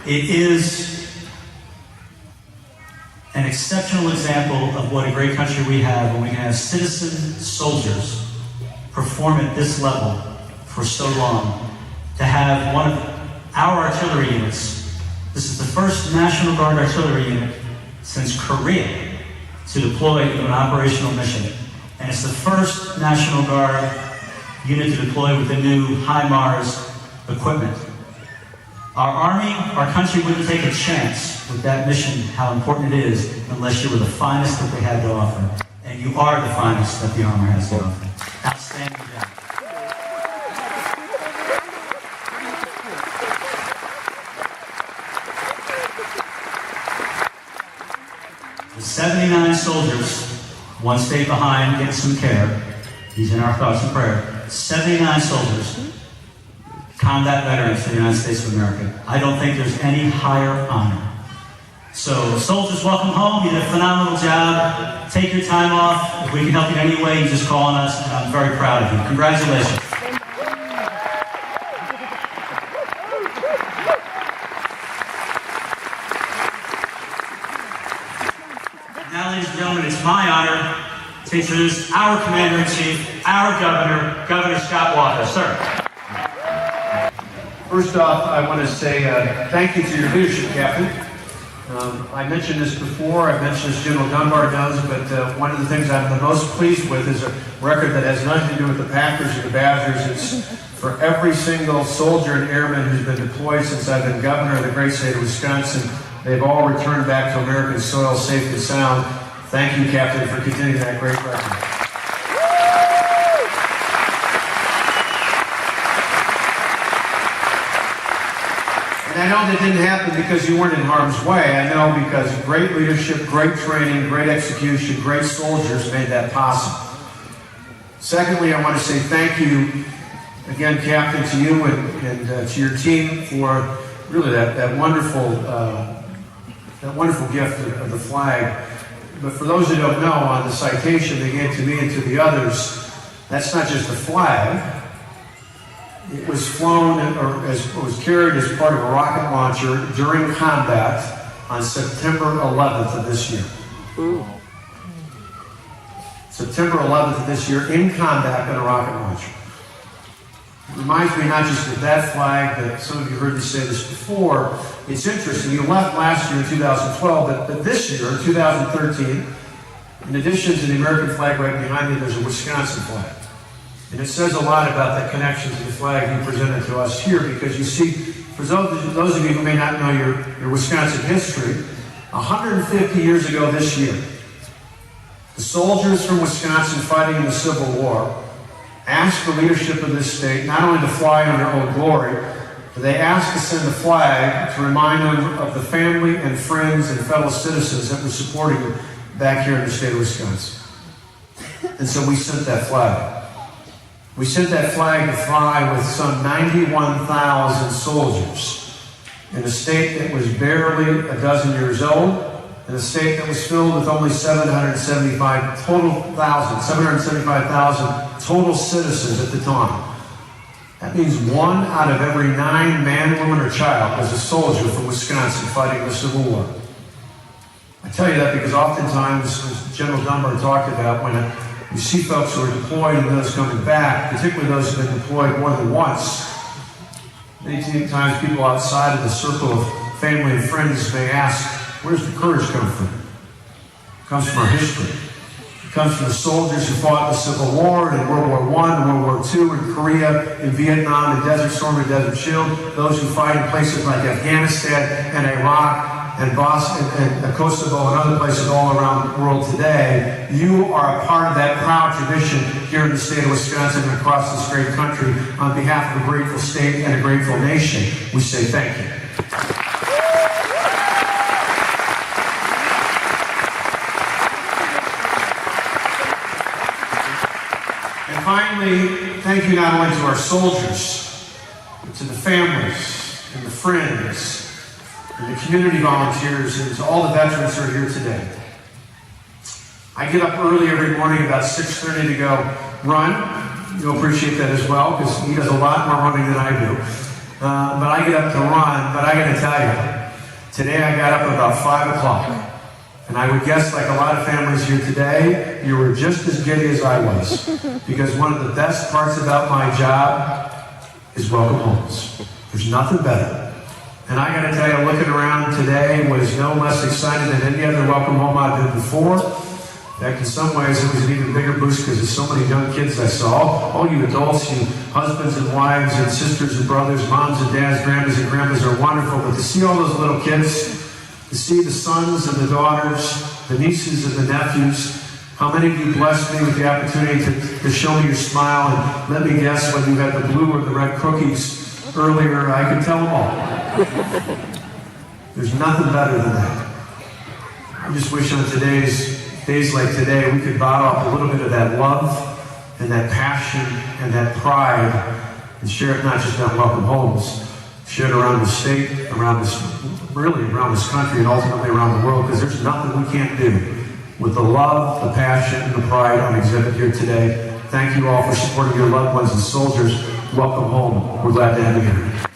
It is an exceptional example of what a great country we have when we can have citizen soldiers perform at this level for so long. To have one of our artillery units, this is the first National Guard artillery unit since Korea to deploy to an operational mission. And it's the first National Guard unit to deploy with the new HIMARS equipment. Our Army, our country wouldn't take a chance with that mission, how important it is, unless you were the finest that they had to offer. And you are the finest that the Army has to offer. Outstanding job. The 79 soldiers, one stayed behind getting some care. He's in our thoughts and prayer. 79 soldiers, combat veterans for the United States of America. I don't think there's any higher honor. So, soldiers, welcome home. You did a phenomenal job. Take your time off. If we can help you in any way, you just call on us, and I'm very proud of you. Congratulations. Now, ladies and gentlemen, it's my honor to introduce our Commander-in-Chief, our Governor, Governor Scott Walker. Sir. First off, I want to say thank you to your leadership, Captain. I mentioned this before, I've mentioned this, General Dunbar knows, but one of the things I'm the most pleased with is a record that has nothing to do with the Packers or the Badgers. It's for every single soldier and airman who's been deployed since I've been governor of the great state of Wisconsin. They've all returned back to American soil safe and sound. Thank you, Captain, for continuing that great record. And I know that didn't happen because you weren't in harm's way. I know because great leadership, great training, great execution, great soldiers made that possible. Secondly, I want to say thank you again, Captain, to you and to your team for really that wonderful gift of the flag. But for those who don't know, on the citation they gave to me and to the others, that's not just a flag. It was flown or was carried as part of a rocket launcher during combat on September 11th of this year. Ooh. September 11th of this year in combat on a rocket launcher. It reminds me not just of that flag, but some of you heard me say this before. It's interesting, you left last year in 2012, but this year, in 2013, in addition to the American flag right behind me, there's a Wisconsin flag. And it says a lot about the connection to the flag you presented to us here, because you see, for those of you who may not know your Wisconsin history, 150 years ago this year, the soldiers from Wisconsin fighting in the Civil War asked the leadership of this state not only to fly under Old Glory, but they asked to send a flag to remind them of the family and friends and fellow citizens that were supporting them back here in the state of Wisconsin. And so we sent that flag. We sent that flag to fly with some 91,000 soldiers in a state that was barely a dozen years old, in a state that was filled with only 775,000 total citizens at the time. That means 1 out of every 9 man, woman, or child was a soldier from Wisconsin fighting the Civil War. I tell you that because oftentimes, as General Dunbar talked about, when you see folks who are deployed and those coming back, particularly those who have been deployed more than once, many times people outside of the circle of family and friends may ask, where's the courage come from? It comes from our history. It comes from the soldiers who fought in the Civil War, and in World War I, and World War II, in Korea, in Vietnam, in Desert Storm and Desert Shield, those who fight in places like Afghanistan and Iraq, and Bosnia, and Kosovo, and other places all around the world today. You are a part of that proud tradition here in the state of Wisconsin and across this great country. On behalf of a grateful state and a grateful nation, we say thank you. And finally, thank you not only to our soldiers, but to the families and the friends and the community volunteers, and to all the veterans who are here today. I get up early every morning about 6:30 to go run. You'll appreciate that as well, because he does a lot more running than I do. but I get up to run. But I got to tell you, today I got up about 5 o'clock. And I would guess, like a lot of families here today, you were just as giddy as I was. Because one of the best parts about my job is welcome homes. There's nothing better. And I got to tell you, looking around today was no less excited than any other welcome home I've been before. In fact, in some ways, it was an even bigger boost because there's so many young kids I saw. All you adults, you husbands and wives and sisters and brothers, moms and dads, grandmas and grandpas are wonderful. But to see all those little kids, to see the sons and the daughters, the nieces and the nephews, how many of you blessed me with the opportunity to show me your smile and let me guess whether you had the blue or the red cookies earlier. I could tell them all. There's nothing better than that. I just wish on days like today, we could bottle up a little bit of that love and that passion and that pride and share it not just on welcome homes, share it around the state, around this country, and ultimately around the world, because there's nothing we can't do with the love, the passion, and the pride on exhibit here today. Thank you all for supporting your loved ones and soldiers. Welcome home. We're glad to have you here.